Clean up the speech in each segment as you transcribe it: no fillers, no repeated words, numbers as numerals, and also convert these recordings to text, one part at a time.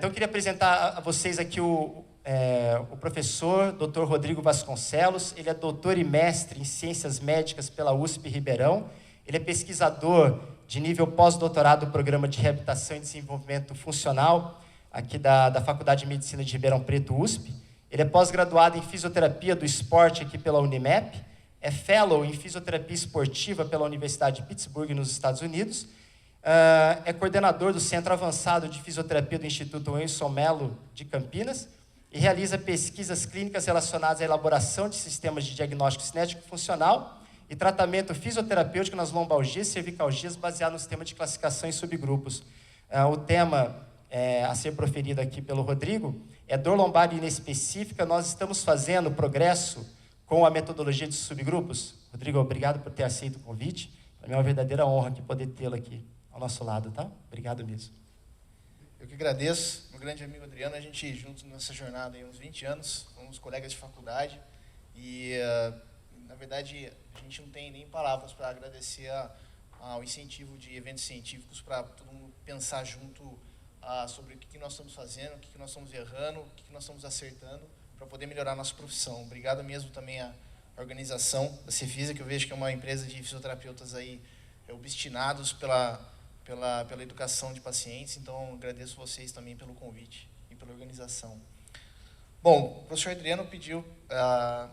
Então, eu queria apresentar a vocês aqui o professor Dr. Rodrigo Vasconcelos. Ele é doutor e mestre em Ciências Médicas pela USP Ribeirão. Ele é pesquisador de nível pós-doutorado do Programa de Reabilitação e Desenvolvimento Funcional, aqui da Faculdade de Medicina de Ribeirão Preto, USP. Ele é pós-graduado em Fisioterapia do Esporte aqui pela Unimap. É fellow em Fisioterapia Esportiva pela Universidade de Pittsburgh, nos Estados Unidos. É coordenador do Centro Avançado de Fisioterapia do Instituto Wilson Mello de Campinas e realiza pesquisas clínicas relacionadas à elaboração de sistemas de diagnóstico cinético funcional e tratamento fisioterapêutico nas lombalgias e cervicalgias baseado no sistema de classificação em subgrupos. O tema a ser proferido aqui pelo Rodrigo é dor lombar inespecífica. Nós estamos fazendo progresso com a metodologia de subgrupos. Rodrigo, obrigado por ter aceito o convite. Para mim é uma verdadeira honra aqui poder tê-lo aqui ao nosso lado, tá? Obrigado mesmo. Eu que agradeço, meu grande amigo Adriano, a gente juntos nessa jornada aí uns 20 anos, somos colegas de faculdade e, na verdade, a gente não tem nem palavras para agradecer ao incentivo de eventos científicos para todo mundo pensar junto sobre o que nós estamos fazendo, o que nós estamos errando, o que nós estamos acertando para poder melhorar a nossa profissão. Obrigado mesmo também à organização da Cefisa, que eu vejo que é uma empresa de fisioterapeutas aí obstinados pela educação de pacientes, então agradeço vocês também pelo convite e pela organização. Bom, o professor Adriano pediu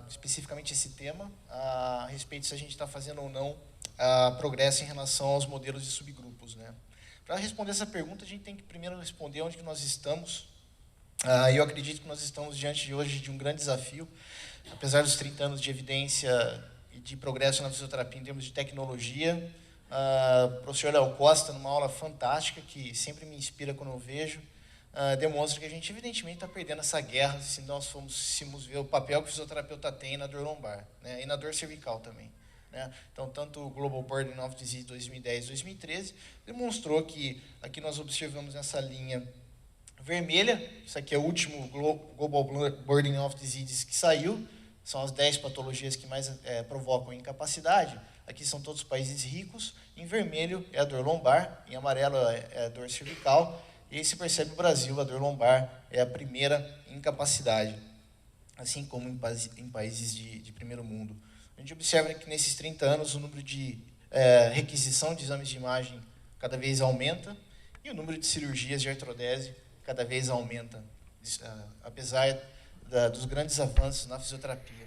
especificamente esse tema, a respeito se a gente está fazendo ou não progresso em relação aos modelos de subgrupos, né? Para responder essa pergunta, a gente tem que primeiro responder onde que nós estamos. Eu acredito que nós estamos diante de hoje de um grande desafio, apesar dos 30 anos de evidência e de progresso na fisioterapia em termos de tecnologia. O professor Léo Costa, numa aula fantástica, que sempre me inspira quando eu vejo, demonstra que a gente, evidentemente, está perdendo essa guerra se nós formos ver o papel que o fisioterapeuta tem na dor lombar, né, e na dor cervical também. Né? Então, tanto o Global Burden of Disease 2010-2013 demonstrou que, aqui nós observamos nessa linha vermelha, isso aqui é o último Global Burden of Disease que saiu, são as 10 patologias que mais provocam incapacidade. Aqui são todos os países ricos, em vermelho é a dor lombar, em amarelo é a dor cervical, e aí se percebe o Brasil, a dor lombar é a primeira incapacidade, assim como em países de primeiro mundo. A gente observa que nesses 30 anos o número de requisição de exames de imagem cada vez aumenta, e o número de cirurgias de artrodese cada vez aumenta, apesar dos grandes avanços na fisioterapia.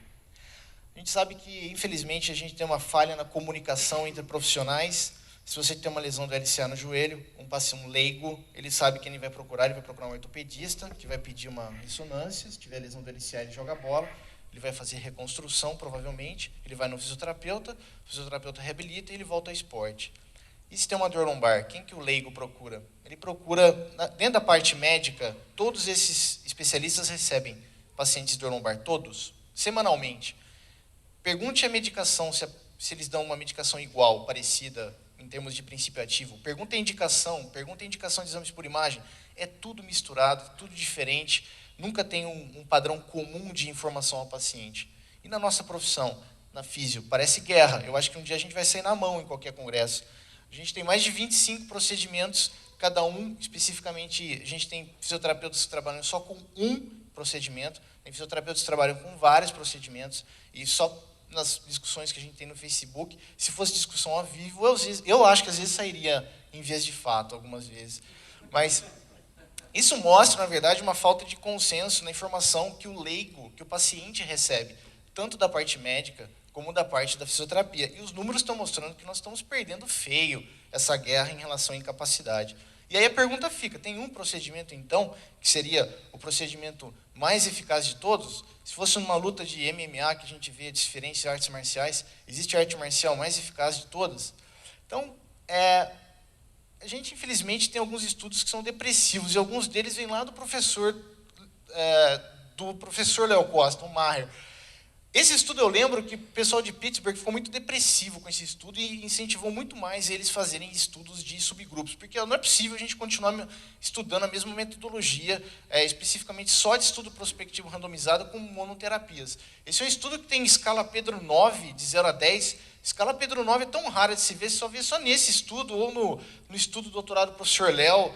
A gente sabe que, infelizmente, a gente tem uma falha na comunicação entre profissionais. Se você tem uma lesão do LCA no joelho, um leigo, ele sabe quem ele vai procurar um ortopedista, que vai pedir uma ressonância. Se tiver lesão do LCA, ele joga bola, ele vai fazer reconstrução, provavelmente, ele vai no fisioterapeuta, o fisioterapeuta reabilita e ele volta ao esporte. E se tem uma dor lombar, quem que o leigo procura? Ele procura, dentro da parte médica, todos esses especialistas recebem pacientes de dor lombar, todos, semanalmente. Pergunte a medicação, se eles dão uma medicação igual, parecida, em termos de princípio ativo. Pergunta a indicação de exames por imagem. É tudo misturado, tudo diferente. Nunca tem um padrão comum de informação ao paciente. E na nossa profissão, na físio, parece guerra. Eu acho que um dia a gente vai sair na mão em qualquer congresso. A gente tem mais de 25 procedimentos, cada um, especificamente, a gente tem fisioterapeutas que trabalham só com um procedimento, tem fisioterapeutas que trabalham com vários procedimentos, e só nas discussões que a gente tem no Facebook, se fosse discussão ao vivo, eu acho que às vezes sairia em vias de fato, algumas vezes. Mas isso mostra, na verdade, uma falta de consenso na informação que o leigo, que o paciente recebe, tanto da parte médica como da parte da fisioterapia. E os números estão mostrando que nós estamos perdendo feio essa guerra em relação à incapacidade. E aí a pergunta fica, tem um procedimento, então, que seria o procedimento mais eficaz de todos? Se fosse uma luta de MMA, que a gente vê diferentes artes marciais, existe a arte marcial mais eficaz de todas? Então, a gente, infelizmente, tem alguns estudos que são depressivos, e alguns deles vêm lá do professor Léo Costa, o Maher. Esse estudo, eu lembro que o pessoal de Pittsburgh ficou muito depressivo com esse estudo e incentivou muito mais eles fazerem estudos de subgrupos, porque não é possível a gente continuar estudando a mesma metodologia, especificamente só de estudo prospectivo randomizado com monoterapias. Esse é um estudo que tem escala Pedro 9, de 0 a 10. Escala Pedro 9 é tão rara de se ver, só vê só nesse estudo, ou no estudo do doutorado do professor Léo.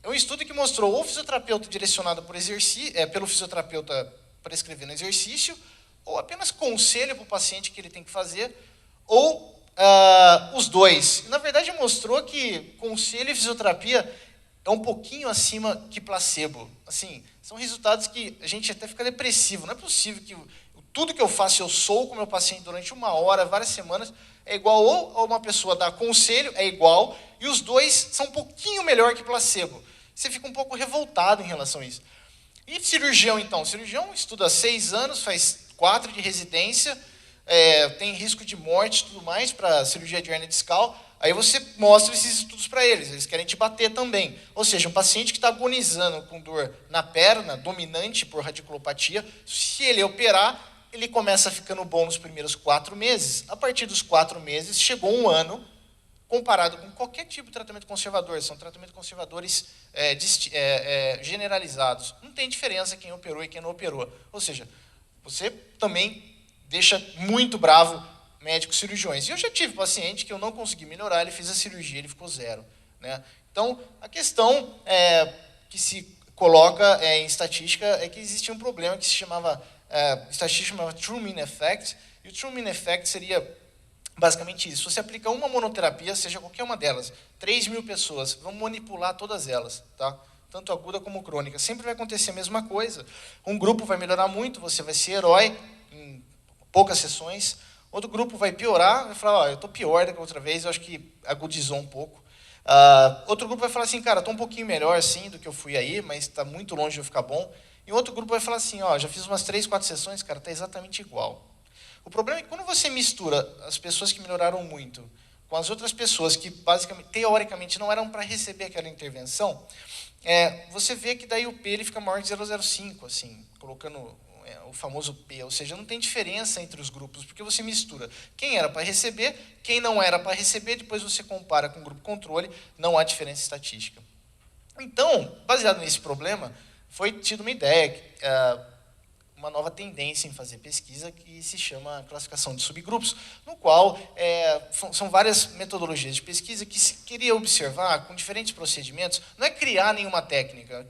É um estudo que mostrou ou fisioterapeuta direcionado pelo fisioterapeuta prescrevendo exercício, ou apenas conselho para o paciente que ele tem que fazer, ou os dois. Na verdade, mostrou que conselho e fisioterapia é um pouquinho acima que placebo. Assim, são resultados que a gente até fica depressivo. Não é possível que tudo que eu faço, eu sou com o meu paciente durante 1 hora, várias semanas, é igual, ou uma pessoa dá conselho, é igual, e os dois são um pouquinho melhor que placebo. Você fica um pouco revoltado em relação a isso. E cirurgião, então? Cirurgião estuda 6 anos, faz 4 de residência, tem risco de morte e tudo mais para cirurgia de hérnia discal. Aí você mostra esses estudos para eles querem te bater também. Ou seja, um paciente que está agonizando com dor na perna, dominante por radiculopatia, se ele operar, ele começa ficando bom nos primeiros 4 meses. A partir dos 4 meses, chegou 1 ano, comparado com qualquer tipo de tratamento conservador. São tratamentos conservadores generalizados. Não tem diferença quem operou e quem não operou. Ou seja, você também deixa muito bravo médicos cirurgiões. E eu já tive paciente que eu não consegui melhorar, ele fez a cirurgia, ele ficou 0. Né? Então, a questão que se coloca em estatística é que existia um problema que se chamava, estatística chamava True Mean Effect, e o True Mean Effect seria basicamente isso. Se você aplica uma monoterapia, seja qualquer uma delas, 3.000 pessoas, vamos manipular todas elas, tá? Tanto aguda como crônica. Sempre vai acontecer a mesma coisa. Um grupo vai melhorar muito, você vai ser herói em poucas sessões. Outro grupo vai piorar, vai falar, eu estou pior do que a outra vez, eu acho que agudizou um pouco. Outro grupo vai falar assim, cara, estou um pouquinho melhor sim do que eu fui aí, mas está muito longe de eu ficar bom. E outro grupo vai falar assim, já fiz umas 3, 4 sessões, cara, está exatamente igual. O problema é que quando você mistura as pessoas que melhoraram muito com as outras pessoas que, basicamente, teoricamente, não eram para receber aquela intervenção, você vê que daí o P ele fica maior que 0,05, assim, colocando o famoso P, ou seja, não tem diferença entre os grupos, porque você mistura quem era para receber, quem não era para receber, depois você compara com o grupo controle, não há diferença estatística. Então, baseado nesse problema, foi tido uma ideia, uma nova tendência em fazer pesquisa que se chama classificação de subgrupos, no qual são várias metodologias de pesquisa que se queria observar com diferentes procedimentos, não é criar nenhuma técnica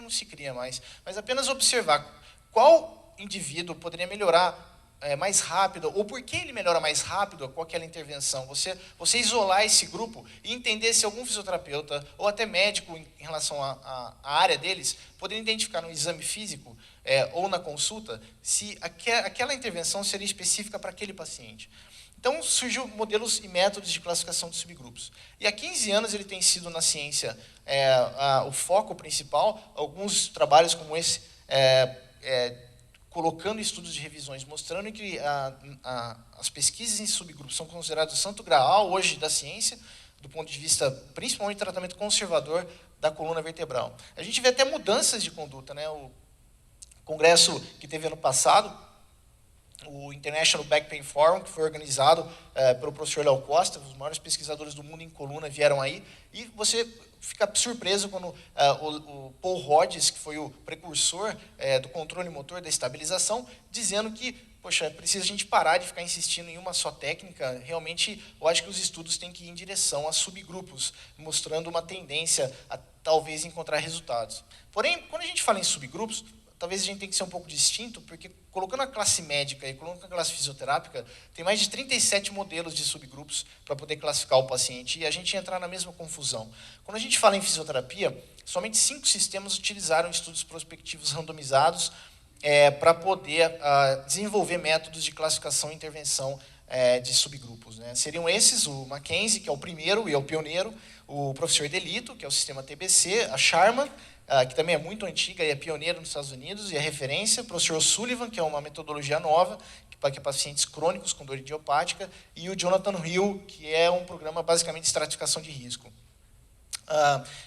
não se cria mais, mas apenas observar qual indivíduo poderia melhorar mais rápido, ou por que ele melhora mais rápido com aquela intervenção. Você isolar esse grupo e entender se algum fisioterapeuta ou até médico em relação à área deles poderia identificar no exame físico ou na consulta se aquela intervenção seria específica para aquele paciente. Então, surgiu modelos e métodos de classificação de subgrupos. E há 15 anos ele tem sido na ciência o foco principal. Alguns trabalhos como esse colocando estudos de revisões, mostrando que as pesquisas em subgrupos são consideradas o santo graal hoje da ciência, do ponto de vista, principalmente, do tratamento conservador da coluna vertebral. A gente vê até mudanças de conduta, né? O congresso que teve ano passado, o International Back Pain Forum, que foi organizado pelo professor Léo Costa, os maiores pesquisadores do mundo em coluna vieram aí, e você fica surpreso quando o Paul Hodges, que foi o precursor do controle motor da estabilização, dizendo que, poxa, precisa a gente parar de ficar insistindo em uma só técnica. Realmente, eu acho que os estudos têm que ir em direção a subgrupos, mostrando uma tendência a talvez encontrar resultados. Porém, quando a gente fala em subgrupos, talvez a gente tenha que ser um pouco distinto, porque colocando a classe médica e colocando a classe fisioterápica, tem mais de 37 modelos de subgrupos para poder classificar o paciente, e a gente entrar na mesma confusão. Quando a gente fala em fisioterapia, somente 5 sistemas utilizaram estudos prospectivos randomizados para poder desenvolver métodos de classificação e intervenção de subgrupos. Né? Seriam esses, o Mackenzie, que é o primeiro e é o pioneiro, o professor Delito, que é o sistema TBC, a Sharman, que também é muito antiga e é pioneira nos Estados Unidos, e é referência, o professor Sullivan, que é uma metodologia nova, que é pacientes crônicos com dor idiopática, e o Jonathan Hill, que é um programa basicamente de estratificação de risco.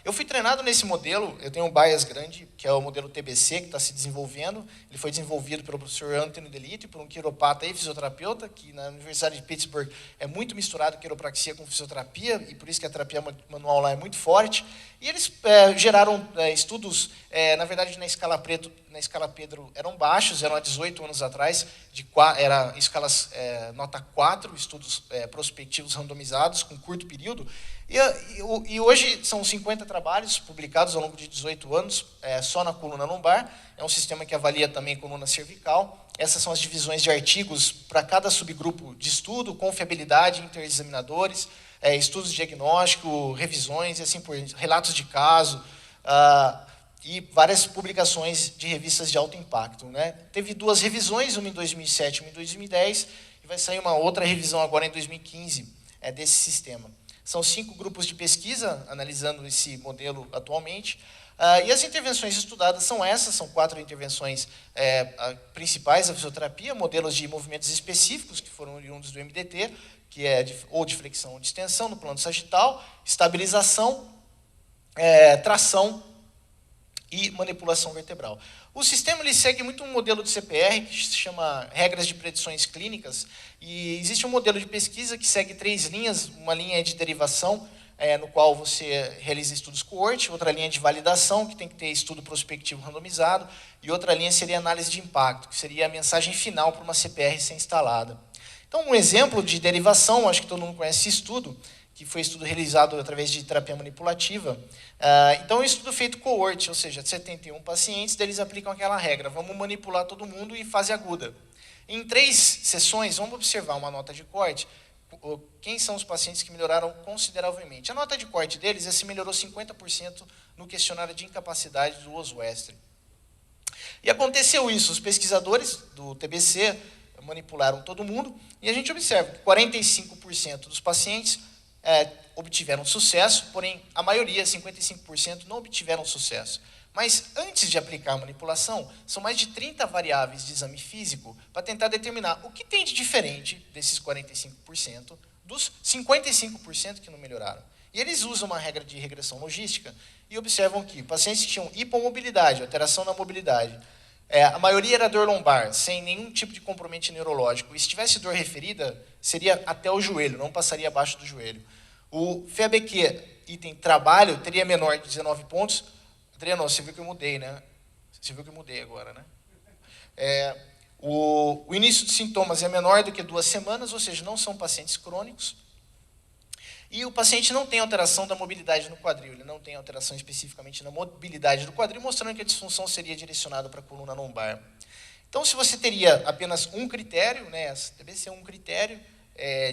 Eu fui treinado nesse modelo, eu tenho um bias grande, que é o modelo TBC, que está se desenvolvendo. Ele foi desenvolvido pelo professor Anthony Delito e por um quiropata e fisioterapeuta, que na Universidade de Pittsburgh é muito misturado quiropraxia com fisioterapia, e por isso que a terapia manual lá é muito forte. E eles geraram estudos, na verdade, na escala Pareto na escala Pedro eram baixos, eram há 18 anos atrás, era escalas nota 4, estudos prospectivos randomizados com curto período. E hoje são 50 trabalhos publicados ao longo de 18 anos, só na coluna lombar. É um sistema que avalia também a coluna cervical. Essas são as divisões de artigos para cada subgrupo de estudo, confiabilidade, interexaminadores, estudos de diagnóstico, revisões, e assim por diante, relatos de caso, e várias publicações de revistas de alto impacto, né? Teve 2 revisões, uma em 2007 e uma em 2010, e vai sair uma outra revisão agora em 2015 desse sistema. São 5 grupos de pesquisa analisando esse modelo atualmente. E as intervenções estudadas são essas, são 4 intervenções principais da fisioterapia, modelos de movimentos específicos que foram oriundos do MDT, que é ou de flexão ou de extensão no plano sagital, estabilização, tração e manipulação vertebral. O sistema ele segue muito um modelo de CPR, que se chama Regras de Predições Clínicas, e existe um modelo de pesquisa que segue 3 linhas, uma linha é de derivação, no qual você realiza estudos coorte, outra linha de validação, que tem que ter estudo prospectivo randomizado, e outra linha seria análise de impacto, que seria a mensagem final para uma CPR ser instalada. Então, um exemplo de derivação, acho que todo mundo conhece esse estudo, que foi estudo realizado através de terapia manipulativa. Então, é um estudo feito coorte, ou seja, 71 pacientes, eles aplicam aquela regra, vamos manipular todo mundo em fase aguda. Em 3 sessões, vamos observar uma nota de corte, quem são os pacientes que melhoraram consideravelmente. A nota de corte deles se melhorou 50% no questionário de incapacidade do Oswestry. E aconteceu isso, os pesquisadores do TBC manipularam todo mundo, e a gente observa que 45% dos pacientes obtiveram sucesso, porém a maioria, 55%, não obtiveram sucesso. Mas antes de aplicar a manipulação, são mais de 30 variáveis de exame físico para tentar determinar o que tem de diferente desses 45% dos 55% que não melhoraram. E eles usam uma regra de regressão logística e observam que pacientes que tinham hipomobilidade, alteração na mobilidade, a maioria era dor lombar, sem nenhum tipo de comprometimento neurológico. E se tivesse dor referida, seria até o joelho, não passaria abaixo do joelho. O FEABQ, item trabalho, teria menor de 19 pontos. Adriano, você viu que eu mudei, né? Você viu que eu mudei agora, né? O início de sintomas é menor do que 2 semanas, ou seja, não são pacientes crônicos. E o paciente não tem alteração da mobilidade no quadril, ele não tem alteração especificamente na mobilidade do quadril, mostrando que a disfunção seria direcionada para a coluna lombar. Então, se você teria apenas um critério, né, deve ser um critério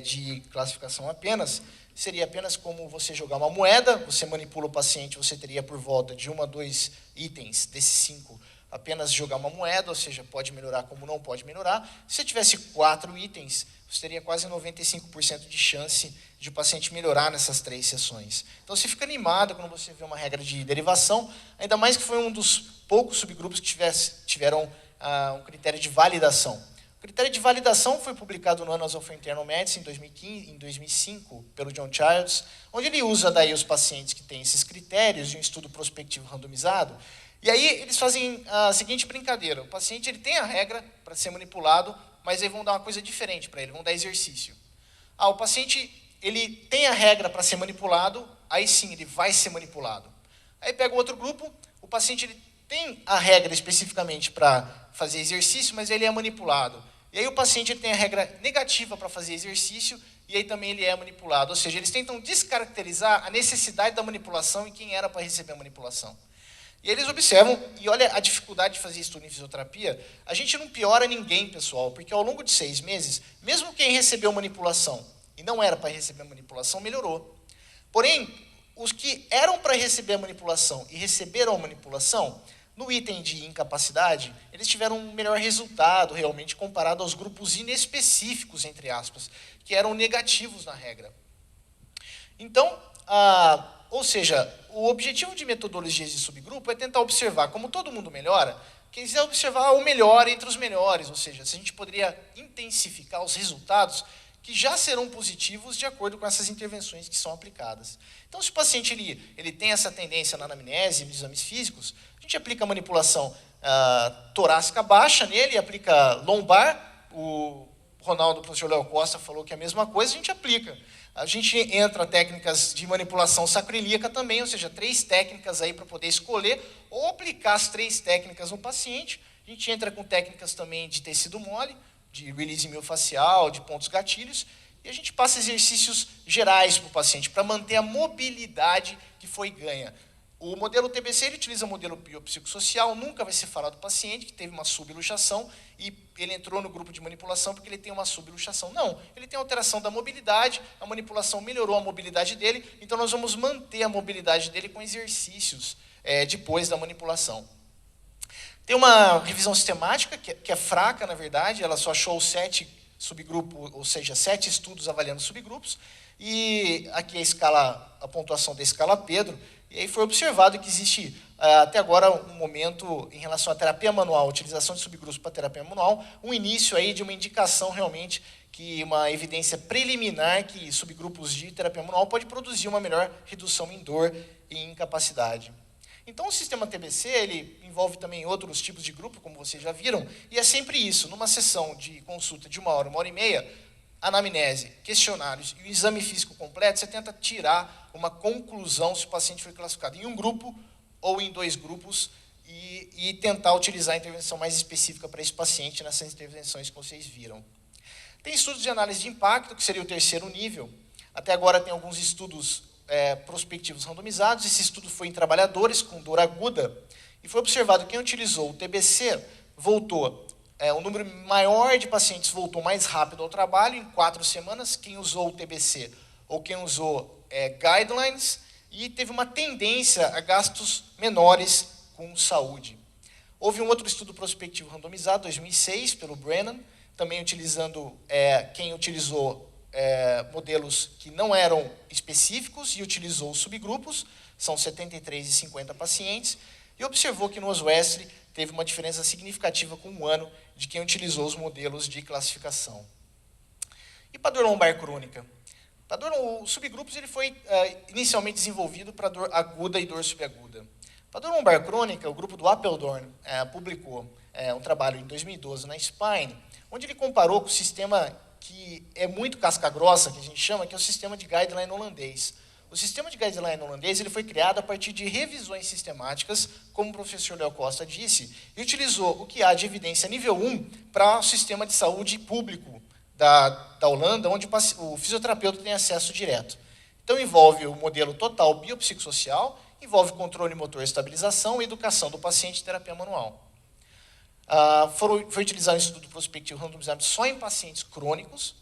de classificação apenas, seria apenas como você jogar uma moeda, você manipula o paciente, você teria por volta de 1 a 2 itens desses 5, apenas jogar uma moeda, ou seja, pode melhorar como não pode melhorar. Se você tivesse 4 itens, você teria quase 95% de chance de o paciente melhorar nessas 3 sessões. Então, você fica animado quando você vê uma regra de derivação, ainda mais que foi um dos poucos subgrupos que tiveram um critério de validação. O critério de validação foi publicado no Annals of Internal Medicine em 2005, pelo John Childs, onde ele usa daí os pacientes que têm esses critérios de um estudo prospectivo randomizado. E aí eles fazem a seguinte brincadeira. O paciente ele tem a regra para ser manipulado, mas aí vão dar uma coisa diferente para ele, vão dar exercício. O paciente ele tem a regra para ser manipulado, aí sim ele vai ser manipulado. Aí pega o outro grupo, o paciente ele tem a regra especificamente para fazer exercício, mas ele é manipulado. E aí o paciente ele tem a regra negativa para fazer exercício, e aí também ele é manipulado. Ou seja, eles tentam descaracterizar a necessidade da manipulação e quem era para receber a manipulação. E eles observam, e olha a dificuldade de fazer estudo em fisioterapia, a gente não piora ninguém, pessoal, porque ao longo de 6 meses, mesmo quem recebeu manipulação e não era para receber a manipulação, melhorou. Porém, os que eram para receber a manipulação e receberam a manipulação, no item de incapacidade, eles tiveram um melhor resultado, realmente, comparado aos grupos inespecíficos, entre aspas, que eram negativos na regra. Então, ou seja, o objetivo de metodologias de subgrupo é tentar observar como todo mundo melhora, quiser observar o melhor entre os melhores, ou seja, se a gente poderia intensificar os resultados que já serão positivos de acordo com essas intervenções que são aplicadas. Então, se o paciente ele tem essa tendência na anamnese, nos exames físicos, a gente aplica a manipulação torácica baixa nele, aplica lombar, o Ronaldo, o professor Léo Costa falou que é a mesma coisa, a gente aplica. A gente entra técnicas de manipulação sacroiliaca também, ou seja, 3 técnicas aí para poder escolher ou aplicar as 3 técnicas no paciente. A gente entra com técnicas também de tecido mole, de release miofascial, de pontos gatilhos, e a gente passa exercícios gerais para o paciente, para manter a mobilidade que foi ganha. O modelo TBC ele utiliza o modelo biopsicossocial, nunca vai ser falado do paciente que teve uma subluxação e ele entrou no grupo de manipulação porque ele tem uma subluxação. Não, ele tem alteração da mobilidade, a manipulação melhorou a mobilidade dele, então nós vamos manter a mobilidade dele com exercícios depois da manipulação. Tem uma revisão sistemática que é fraca, na verdade, ela só achou 7 subgrupos, ou seja, 7 estudos avaliando subgrupos, e aqui a pontuação da escala Pedro. E aí foi observado que existe, até agora, um momento em relação à terapia manual, utilização de subgrupos para terapia manual, um início aí de uma indicação realmente, que uma evidência preliminar que subgrupos de terapia manual pode produzir uma melhor redução em dor e incapacidade. Então, o sistema TBC, ele envolve também outros tipos de grupo, como vocês já viram, e é sempre isso, numa sessão de consulta de 1 hora, 1 hora e meia, anamnese, questionários e o exame físico completo, você tenta tirar uma conclusão se o paciente foi classificado em um grupo ou em 2 grupos e tentar utilizar a intervenção mais específica para esse paciente nessas intervenções que vocês viram. Tem estudos de análise de impacto, que seria o 3º nível. Até agora tem alguns estudos prospectivos randomizados. Esse estudo foi em trabalhadores com dor aguda e foi observado que quem utilizou o TBC voltou. Um número maior de pacientes voltou mais rápido ao trabalho, em 4 semanas, quem usou o TBC ou quem usou guidelines, e teve uma tendência a gastos menores com saúde. Houve um outro estudo prospectivo randomizado, 2006, pelo Brennan, também utilizando quem utilizou modelos que não eram específicos e utilizou subgrupos, são 73 e 50 pacientes, e observou que no Oswestry teve uma diferença significativa com 1 ano de quem utilizou os modelos de classificação. E para dor lombar crônica? Os subgrupos ele foi inicialmente desenvolvido para dor aguda e dor subaguda. Para dor lombar crônica, o grupo do Apeldoorn publicou um trabalho em 2012 na Spine, onde ele comparou com o sistema que é muito casca-grossa, que a gente chama, que é o sistema de guideline holandês. O sistema de guideline holandês ele foi criado a partir de revisões sistemáticas, como o professor Léo Costa disse, e utilizou o que há de evidência nível 1 para o sistema de saúde público da Holanda, onde o fisioterapeuta tem acesso direto. Então, envolve o modelo total biopsicossocial, envolve controle motor, estabilização e educação do paciente e terapia manual. Foi utilizado um estudo prospectivo randomizado só em pacientes crônicos,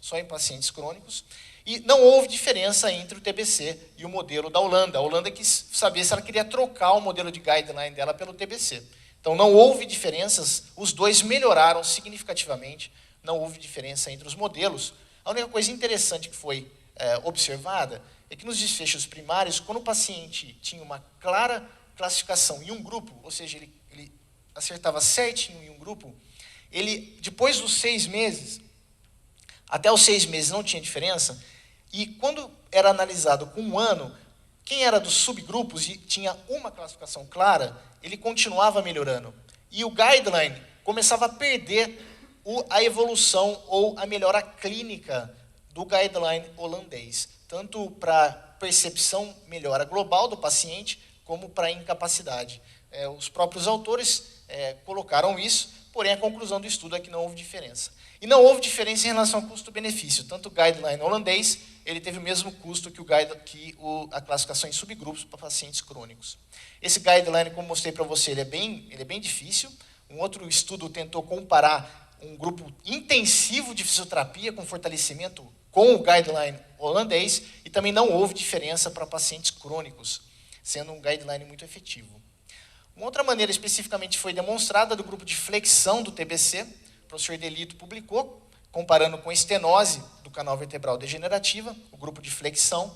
e não houve diferença entre o TBC e o modelo da Holanda. A Holanda quis saber se ela queria trocar o modelo de guideline dela pelo TBC. Então, não houve diferenças, os dois melhoraram significativamente, não houve diferença entre os modelos. A única coisa interessante que foi observada é que nos desfechos primários, quando o paciente tinha uma clara classificação em um grupo, ou seja, ele acertava certinho em um grupo, ele, depois dos 6 meses, até os 6 meses não tinha diferença, e quando era analisado com 1 ano, quem era dos subgrupos e tinha uma classificação clara, ele continuava melhorando. E o guideline começava a perder a evolução ou a melhora clínica do guideline holandês, tanto para percepção melhora global do paciente, como para incapacidade. Os próprios autores colocaram isso, porém a conclusão do estudo é que não houve diferença. E não houve diferença em relação ao custo-benefício. Tanto o guideline holandês, ele teve o mesmo custo que a classificação em subgrupos para pacientes crônicos. Esse guideline, como mostrei para você, ele é bem difícil. Um outro estudo tentou comparar um grupo intensivo de fisioterapia com fortalecimento com o guideline holandês e também não houve diferença para pacientes crônicos, sendo um guideline muito efetivo. Uma outra maneira especificamente foi demonstrada do grupo de flexão do TBC, o professor Delito publicou, comparando com a estenose do canal vertebral degenerativa, o grupo de flexão,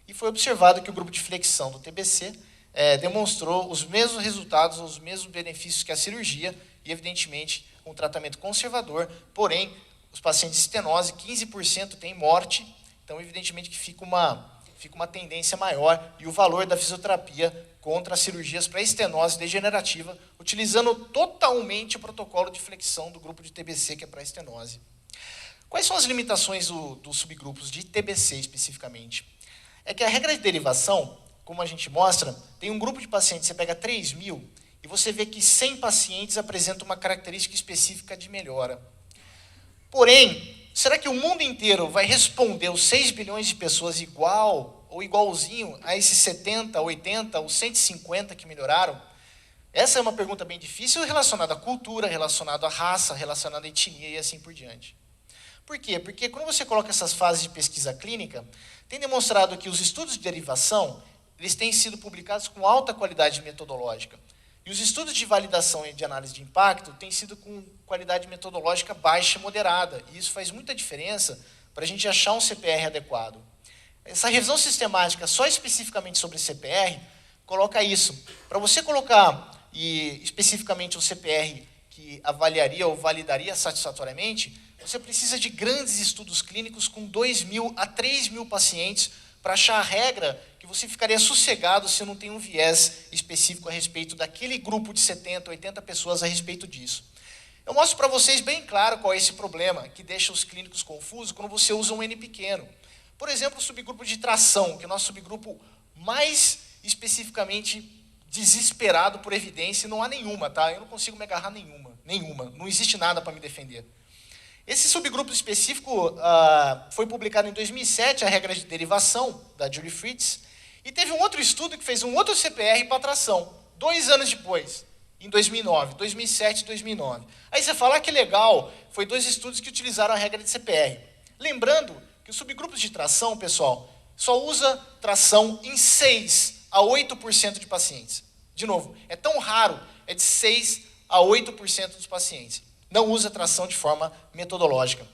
e foi observado que o grupo de flexão do TBC demonstrou os mesmos resultados, os mesmos benefícios que a cirurgia, e evidentemente um tratamento conservador, porém, os pacientes de estenose, 15% têm morte, então evidentemente que fica uma tendência maior, e o valor da fisioterapia contra as cirurgias para estenose degenerativa, utilizando totalmente o protocolo de flexão do grupo de TBC, que é para estenose. Quais são as limitações dos subgrupos de TBC especificamente? É que a regra de derivação, como a gente mostra, tem um grupo de pacientes, você pega 3.000, e você vê que 100 pacientes apresentam uma característica específica de melhora. Porém, será que o mundo inteiro vai responder os 6 bilhões de pessoas igual ou igualzinho a esses 70, 80 ou 150 que melhoraram? Essa é uma pergunta bem difícil relacionada à cultura, relacionada à raça, relacionada à etnia e assim por diante. Por quê? Porque quando você coloca essas fases de pesquisa clínica, tem demonstrado que os estudos de derivação, eles têm sido publicados com alta qualidade metodológica. E os estudos de validação e de análise de impacto têm sido com qualidade metodológica baixa e moderada. E isso faz muita diferença para a gente achar um CPR adequado. Essa revisão sistemática só especificamente sobre CPR coloca isso. Para você colocar especificamente um CPR que avaliaria ou validaria satisfatoriamente, você precisa de grandes estudos clínicos com 2.000 a 3.000 pacientes para achar a regra que você ficaria sossegado se não tem um viés específico a respeito daquele grupo de 70, 80 pessoas a respeito disso. Eu mostro para vocês bem claro qual é esse problema que deixa os clínicos confusos quando você usa um N pequeno. Por exemplo, o subgrupo de tração, que é o nosso subgrupo mais especificamente desesperado por evidência, não há nenhuma, tá? Eu não consigo me agarrar nenhuma. Não existe nada para me defender. Esse subgrupo específico foi publicado em 2007, a regra de derivação, da Julie Fritz, e teve um outro estudo que fez um outro CPR para tração, 2 anos depois, em 2009, 2007 e 2009. Aí você fala, que legal, foi 2 estudos que utilizaram a regra de CPR. Lembrando que os subgrupos de tração, pessoal, só usa tração em 6 a 8% de pacientes. De novo, é tão raro, é de 6 a 8% dos pacientes. Não usa tração de forma metodológica.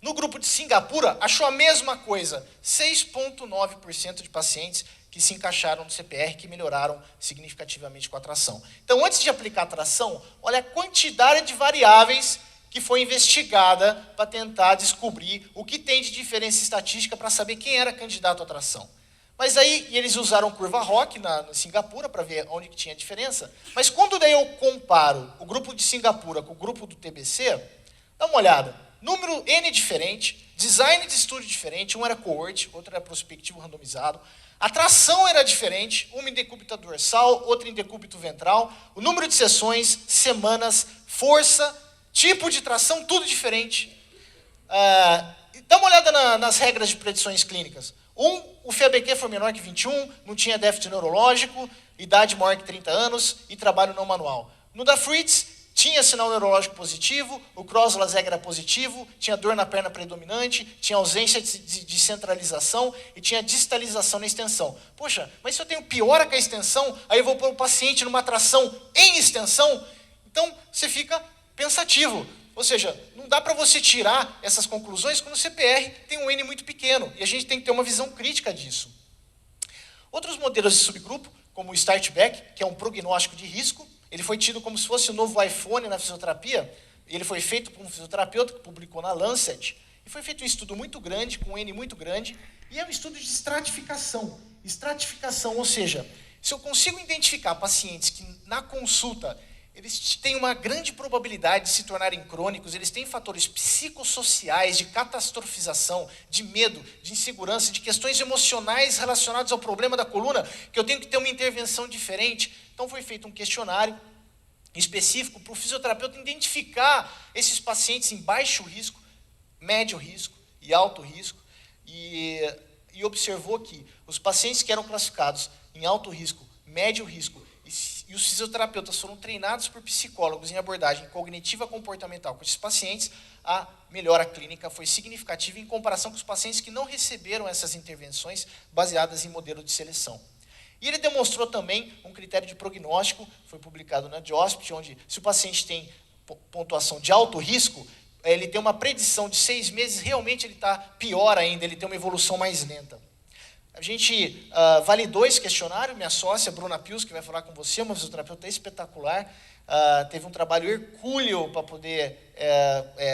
No grupo de Singapura, achou a mesma coisa, 6,9% de pacientes que se encaixaram no CPR, que melhoraram significativamente com a tração. Então, antes de aplicar a tração, olha a quantidade de variáveis que foi investigada para tentar descobrir o que tem de diferença estatística para saber quem era candidato à tração. Mas aí, eles usaram curva ROC na Singapura para ver onde que tinha diferença. Mas quando daí eu comparo o grupo de Singapura com o grupo do TBC, dá uma olhada. Número N diferente, design de estudo diferente, um era cohort, outro era prospectivo randomizado. A tração era diferente, uma em decúbito dorsal, outra em decúbito ventral. O número de sessões, semanas, força, tipo de tração, tudo diferente. Dá uma olhada nas regras de predições clínicas. O FABQ foi menor que 21, não tinha déficit neurológico, idade maior que 30 anos e trabalho não manual. No da Fritz, tinha sinal neurológico positivo, o Cross-Laseg era positivo, tinha dor na perna predominante, tinha ausência de centralização e tinha distalização na extensão. Poxa, mas se eu tenho piora com a extensão, aí eu vou pôr o paciente numa tração em extensão, então você fica pensativo. Ou seja, não dá para você tirar essas conclusões quando o CPR tem um N muito pequeno. E a gente tem que ter uma visão crítica disso. Outros modelos de subgrupo, como o Startback, que é um prognóstico de risco, ele foi tido como se fosse o novo iPhone na fisioterapia. Ele foi feito por um fisioterapeuta que publicou na Lancet. E foi feito um estudo muito grande, com um N muito grande. E é um estudo de estratificação. Estratificação, ou seja, se eu consigo identificar pacientes que na consulta eles têm uma grande probabilidade de se tornarem crônicos, eles têm fatores psicossociais, de catastrofização, de medo, de insegurança, de questões emocionais relacionadas ao problema da coluna, que eu tenho que ter uma intervenção diferente. Então foi feito um questionário específico para o fisioterapeuta identificar esses pacientes em baixo risco, médio risco e alto risco, e observou que os pacientes que eram classificados em alto risco, médio risco, e os fisioterapeutas foram treinados por psicólogos em abordagem cognitiva comportamental com esses pacientes, a melhora clínica foi significativa em comparação com os pacientes que não receberam essas intervenções baseadas em modelo de seleção. E ele demonstrou também um critério de prognóstico, foi publicado na JOSPT, onde se o paciente tem pontuação de alto risco, ele tem uma predição de 6 meses, realmente ele está pior ainda, ele tem uma evolução mais lenta. A gente validou esse questionário, minha sócia, Bruna Pius, que vai falar com você, uma fisioterapeuta espetacular, teve um trabalho hercúleo para poder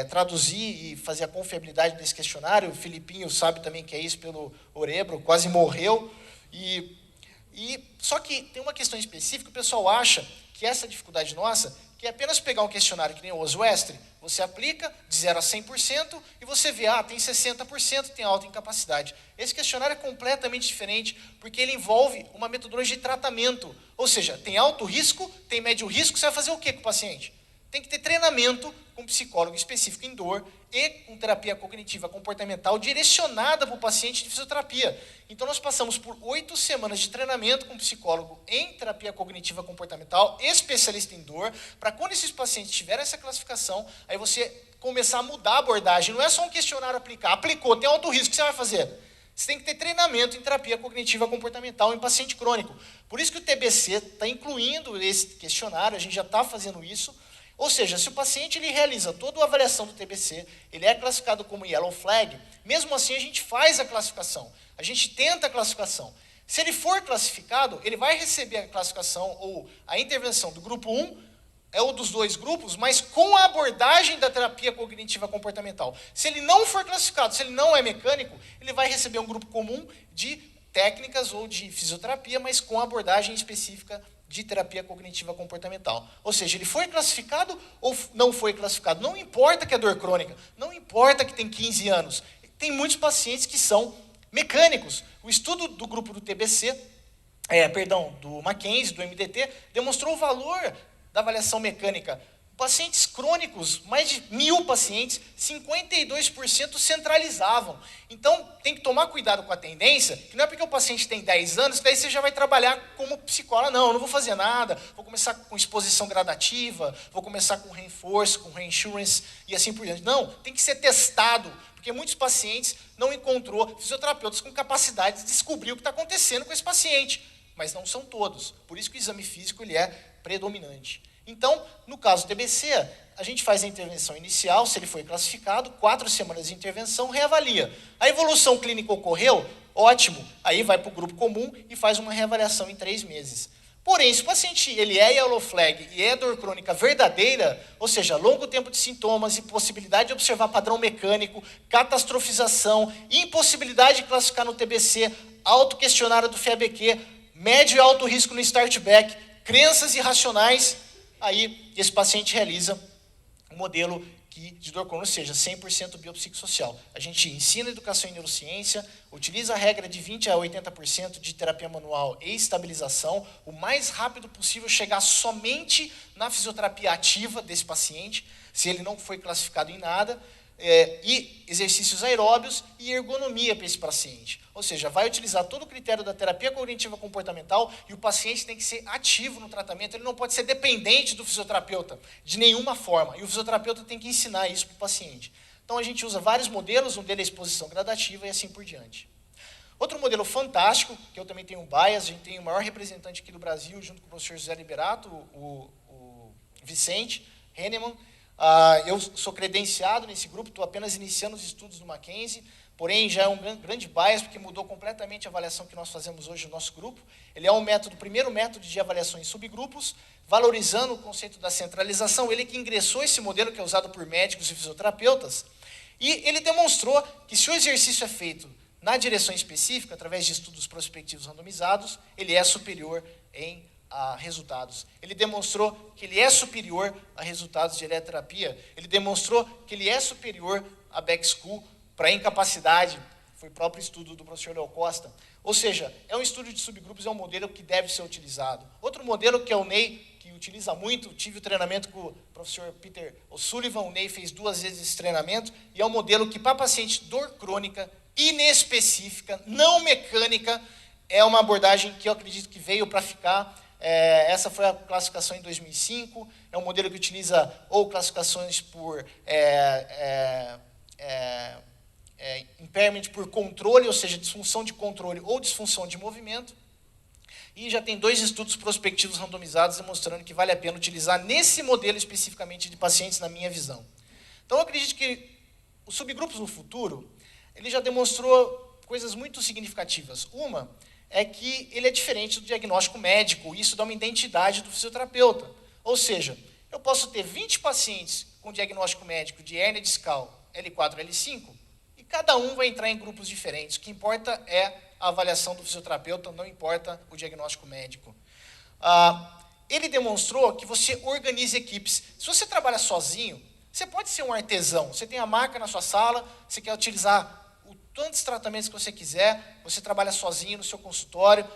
traduzir e fazer a confiabilidade desse questionário. O Filipinho sabe também que é isso pelo Orebro, quase morreu. Só que tem uma questão específica, o pessoal acha que essa dificuldade nossa, que é apenas pegar um questionário que nem o Oswestry, você aplica de 0 a 100% e você vê, tem 60%, tem alta incapacidade. Esse questionário é completamente diferente, porque ele envolve uma metodologia de tratamento. Ou seja, tem alto risco, tem médio risco, você vai fazer o quê com o paciente? Tem que ter treinamento com psicólogo específico em dor e com terapia cognitiva comportamental direcionada para o paciente de fisioterapia. Então, nós passamos por 8 semanas de treinamento com psicólogo em terapia cognitiva comportamental, especialista em dor, para quando esses pacientes tiverem essa classificação, aí você começar a mudar a abordagem. Não é só um questionário aplicar. Aplicou, tem alto risco, o que você vai fazer? Você tem que ter treinamento em terapia cognitiva comportamental em paciente crônico. Por isso que o TBC está incluindo esse questionário, a gente já está fazendo isso. Ou seja, se o paciente ele realiza toda a avaliação do TBC, ele é classificado como Yellow Flag, mesmo assim a gente faz a classificação, a gente tenta a classificação. Se ele for classificado, ele vai receber a classificação ou a intervenção do grupo 1, ou dos 2 grupos, mas com a abordagem da terapia cognitiva comportamental. Se ele não for classificado, se ele não é mecânico, ele vai receber um grupo comum de técnicas ou de fisioterapia, mas com a abordagem específica de terapia cognitiva comportamental. Ou seja, ele foi classificado ou não foi classificado. Não importa que é dor crônica, não importa que tem 15 anos. Tem muitos pacientes que são mecânicos. O estudo do grupo do TBC, do Mackenzie, do MDT, demonstrou o valor da avaliação mecânica. Pacientes crônicos, mais de 1.000 pacientes, 52% centralizavam. Então, tem que tomar cuidado com a tendência, que não é porque o paciente tem 10 anos, que daí você já vai trabalhar como psicóloga. Não, eu não vou fazer nada, vou começar com exposição gradativa, vou começar com reforço, com reinsurance e assim por diante. Não, tem que ser testado, porque muitos pacientes não encontrou fisioterapeutas com capacidade de descobrir o que está acontecendo com esse paciente, mas não são todos. Por isso que o exame físico ele é predominante. Então, no caso do TBC, a gente faz a intervenção inicial, se ele foi classificado, 4 semanas de intervenção, reavalia. A evolução clínica ocorreu, ótimo, aí vai para o grupo comum e faz uma reavaliação em 3 meses. Porém, se o paciente ele é Yellow Flag e é dor crônica verdadeira, ou seja, longo tempo de sintomas, impossibilidade de observar padrão mecânico, catastrofização, impossibilidade de classificar no TBC, autoquestionário do FEABQ, médio e alto risco no Start-Back, crenças irracionais, aí esse paciente realiza um modelo de dor crônica, ou seja, 100% biopsicossocial. A gente ensina educação em neurociência, utiliza a regra de 20% a 80% de terapia manual e estabilização, o mais rápido possível chegar somente na fisioterapia ativa desse paciente, se ele não foi classificado em nada, e exercícios aeróbios e ergonomia para esse paciente. Ou seja, vai utilizar todo o critério da terapia cognitiva comportamental e o paciente tem que ser ativo no tratamento, ele não pode ser dependente do fisioterapeuta, de nenhuma forma. E o fisioterapeuta tem que ensinar isso para o paciente. Então, a gente usa vários modelos, um deles é a exposição gradativa e assim por diante. Outro modelo fantástico, que eu também tenho um bias, a gente tem o maior representante aqui do Brasil, junto com o professor José Liberato, o Vicente Henneman. Eu sou credenciado nesse grupo, estou apenas iniciando os estudos no Mackenzie, porém já é um grande bias, porque mudou completamente a avaliação que nós fazemos hoje no nosso grupo. Ele é o primeiro método de avaliação em subgrupos, valorizando o conceito da centralização. Ele que ingressou esse modelo que é usado por médicos e fisioterapeutas, e ele demonstrou que se o exercício é feito na direção específica, através de estudos prospectivos randomizados, ele é superior em resultados. Ele demonstrou que ele é superior a resultados de eletroterapia. Ele demonstrou que ele é superior a back school para incapacidade. Foi o próprio estudo do professor Léo Costa. Ou seja, é um estudo de subgrupos, é um modelo que deve ser utilizado. Outro modelo que é o Ney, que utiliza muito, tive o treinamento com o professor Peter O'Sullivan, o Ney fez 2 vezes esse treinamento, e é um modelo que para paciente dor crônica, inespecífica, não mecânica, é uma abordagem que eu acredito que veio para ficar. Essa foi a classificação em 2005, é um modelo que utiliza ou classificações por impairment por controle, ou seja, disfunção de controle ou disfunção de movimento, e já tem 2 estudos prospectivos randomizados demonstrando que vale a pena utilizar nesse modelo especificamente de pacientes, na minha visão. Então, eu acredito que os subgrupos no futuro, ele já demonstrou coisas muito significativas. Uma é que ele é diferente do diagnóstico médico, e isso dá uma identidade do fisioterapeuta. Ou seja, eu posso ter 20 pacientes com diagnóstico médico de hérnia discal L4, L5, e cada um vai entrar em grupos diferentes. O que importa é a avaliação do fisioterapeuta, não importa o diagnóstico médico. ele demonstrou que você organiza equipes. Se você trabalha sozinho, você pode ser um artesão. Você tem a marca na sua sala, você quer utilizar tantos tratamentos que você quiser, você trabalha sozinho no seu consultório,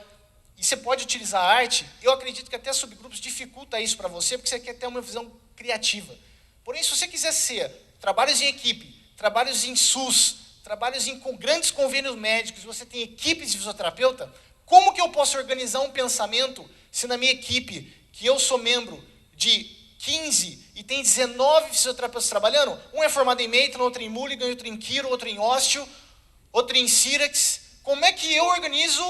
e você pode utilizar a arte. Eu acredito que até subgrupos dificulta isso para você, porque você quer ter uma visão criativa. Porém, se você quiser ser trabalhos em equipe, trabalhos em SUS, trabalhos com grandes convênios médicos, você tem equipes de fisioterapeuta, como que eu posso organizar um pensamento se na minha equipe, que eu sou membro de 15 e tem 19 fisioterapeutas trabalhando, um é formado em Maitland, outro em Mulligan, outro em Quiro, outro em Osteo, outro em Sirex. Como é que eu organizo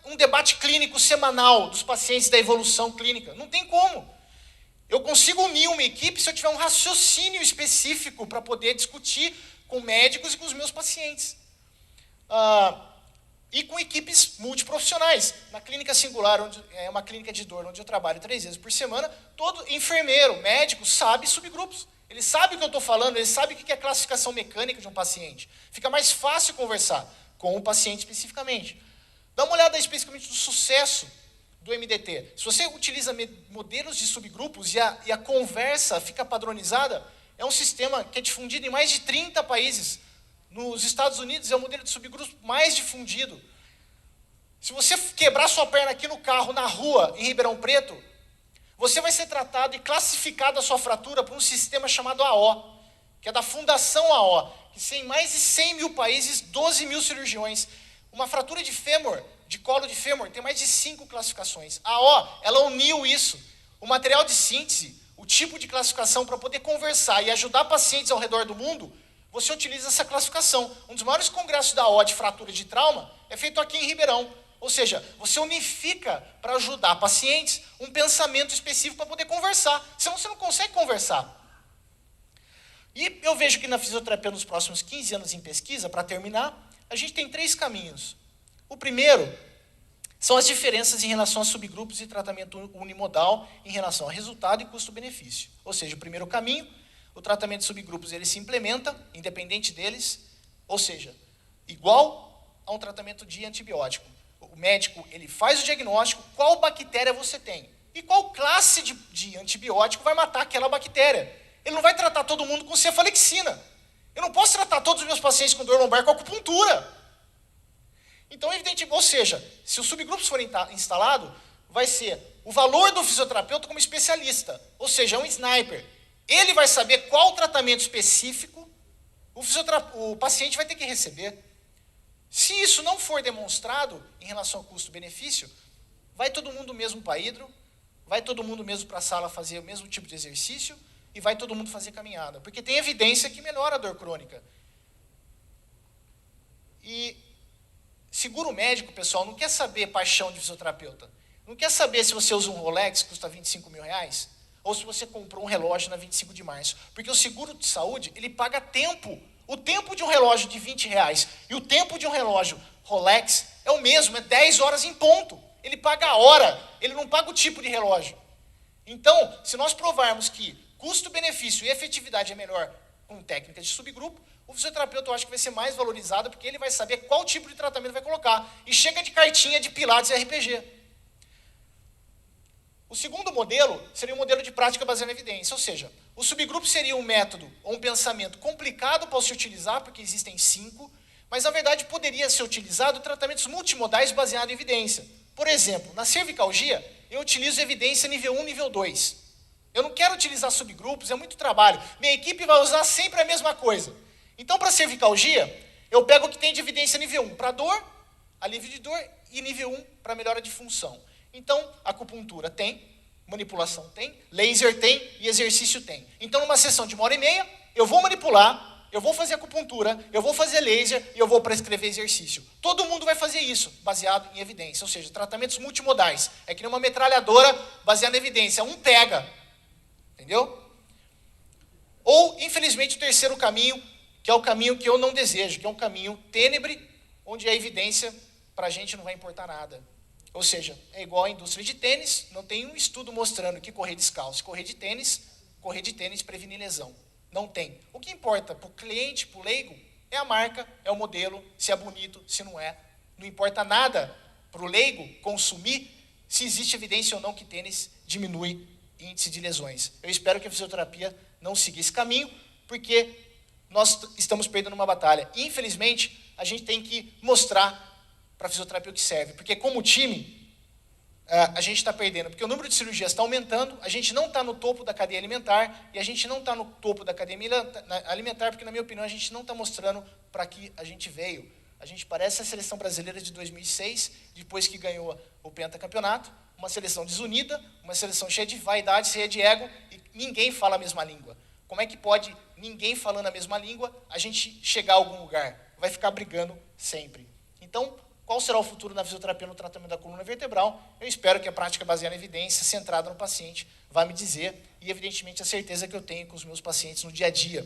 um debate clínico semanal dos pacientes da evolução clínica? Não tem como. Eu consigo unir uma equipe se eu tiver um raciocínio específico para poder discutir com médicos e com os meus pacientes. E com equipes multiprofissionais. Na clínica singular, onde é uma clínica de dor, onde eu trabalho 3 vezes por semana, todo enfermeiro, médico, sabe subgrupos. Ele sabe o que eu estou falando, ele sabe o que é classificação mecânica de um paciente. Fica mais fácil conversar com o paciente especificamente. Dá uma olhada especificamente no sucesso do MDT. Se você utiliza modelos de subgrupos e a conversa fica padronizada, é um sistema que é difundido em mais de 30 países. Nos Estados Unidos é o modelo de subgrupos mais difundido. Se você quebrar sua perna aqui no carro, na rua, em Ribeirão Preto, você vai ser tratado e classificado a sua fratura por um sistema chamado AO, que é da Fundação AO, que tem mais de 100 mil países, 12 mil cirurgiões. Uma fratura de fêmur, de colo de fêmur, tem mais de 5 classificações. A AO, ela uniu isso. O material de síntese, o tipo de classificação para poder conversar e ajudar pacientes ao redor do mundo, você utiliza essa classificação. Um dos maiores congressos da AO de fratura de trauma é feito aqui em Ribeirão. Ou seja, você unifica para ajudar pacientes um pensamento específico para poder conversar. Senão você não consegue conversar. E eu vejo que na fisioterapia, nos próximos 15 anos em pesquisa, para terminar, a gente tem 3 caminhos. O primeiro são as diferenças em relação a subgrupos e tratamento unimodal em relação a resultado e custo-benefício. Ou seja, o primeiro caminho, o tratamento de subgrupos, ele se implementa, independente deles, ou seja, igual a um tratamento de antibiótico. O médico, ele faz o diagnóstico, qual bactéria você tem. E qual classe de antibiótico vai matar aquela bactéria. Ele não vai tratar todo mundo com cefalexina. Eu não posso tratar todos os meus pacientes com dor lombar com acupuntura. Então, evidentemente, ou seja, se os subgrupos forem instalados, vai ser o valor do fisioterapeuta como especialista. Ou seja, é um sniper. Ele vai saber qual tratamento específico o paciente vai ter que receber. Se isso não for demonstrado em relação ao custo-benefício, vai todo mundo mesmo para hidro, vai todo mundo mesmo para a sala fazer o mesmo tipo de exercício e vai todo mundo fazer caminhada. Porque tem evidência que melhora a dor crônica. E seguro médico, pessoal, não quer saber paixão de fisioterapeuta. Não quer saber se você usa um Rolex que custa 25 mil reais ou se você comprou um relógio na 25 de março. Porque o seguro de saúde, ele paga tempo. O tempo de um relógio de 20 reais e o tempo de um relógio Rolex é o mesmo, é 10 horas em ponto. Ele paga a hora, ele não paga o tipo de relógio. Então, se nós provarmos que custo-benefício e efetividade é melhor com técnicas de subgrupo, o fisioterapeuta eu acho que vai ser mais valorizado porque ele vai saber qual tipo de tratamento vai colocar. E chega de cartinha de Pilates e RPG. O segundo modelo seria um modelo de prática baseada em evidência, ou seja, o subgrupo seria um método ou um pensamento complicado para se utilizar, porque existem 5, mas na verdade poderia ser utilizado tratamentos multimodais baseados em evidência. Por exemplo, na cervicalgia, eu utilizo evidência nível 1, nível 2. Eu não quero utilizar subgrupos, é muito trabalho. Minha equipe vai usar sempre a mesma coisa. Então, para cervicalgia, eu pego o que tem de evidência nível 1 para dor, alívio de dor, e nível 1 para melhora de função. Então, acupuntura tem, manipulação tem, laser tem e exercício tem. Então, numa sessão de 1h30, eu vou manipular, eu vou fazer acupuntura, eu vou fazer laser e eu vou prescrever exercício. Todo mundo vai fazer isso, baseado em evidência. Ou seja, tratamentos multimodais. É que nem uma metralhadora baseada em evidência. Um pega. Entendeu? Ou, infelizmente, o terceiro caminho, que é o caminho que eu não desejo, que é um caminho tênebre, onde a evidência para a gente não vai importar nada. Ou seja, é igual à indústria de tênis, não tem um estudo mostrando que correr descalço, correr de tênis previne lesão. Não tem. O que importa para o cliente, para o leigo, é a marca, é o modelo, se é bonito, se não é. Não importa nada para o leigo consumir se existe evidência ou não que tênis diminui índice de lesões. Eu espero que a fisioterapia não siga esse caminho, porque nós estamos perdendo uma batalha. E, infelizmente, a gente tem que mostrar para a fisioterapia o que serve, porque como time, a gente está perdendo, porque o número de cirurgias está aumentando, a gente não está no topo da cadeia alimentar, e a gente não está no topo da cadeia alimentar, porque, na minha opinião, a gente não está mostrando para que a gente veio. A gente parece a seleção brasileira de 2006, depois que ganhou o pentacampeonato, uma seleção desunida, uma seleção cheia de vaidade, cheia de ego, e ninguém fala a mesma língua. Como é que pode, ninguém falando a mesma língua, a gente chegar a algum lugar? Vai ficar brigando sempre. Então, qual será o futuro da fisioterapia no tratamento da coluna vertebral? Eu espero que a prática baseada em evidência, centrada no paciente, vai me dizer, e evidentemente a certeza que eu tenho com os meus pacientes no dia a dia.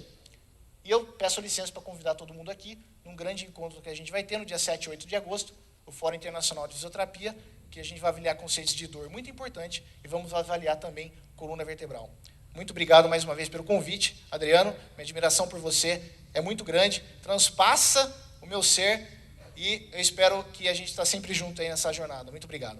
E eu peço licença para convidar todo mundo aqui, num grande encontro que a gente vai ter no dia 7 e 8 de agosto, o Fórum Internacional de Fisioterapia, que a gente vai avaliar conceitos de dor muito importante, e vamos avaliar também coluna vertebral. Muito obrigado mais uma vez pelo convite, Adriano, minha admiração por você é muito grande, transpassa o meu ser, e eu espero que a gente está sempre junto aí nessa jornada. Muito obrigado.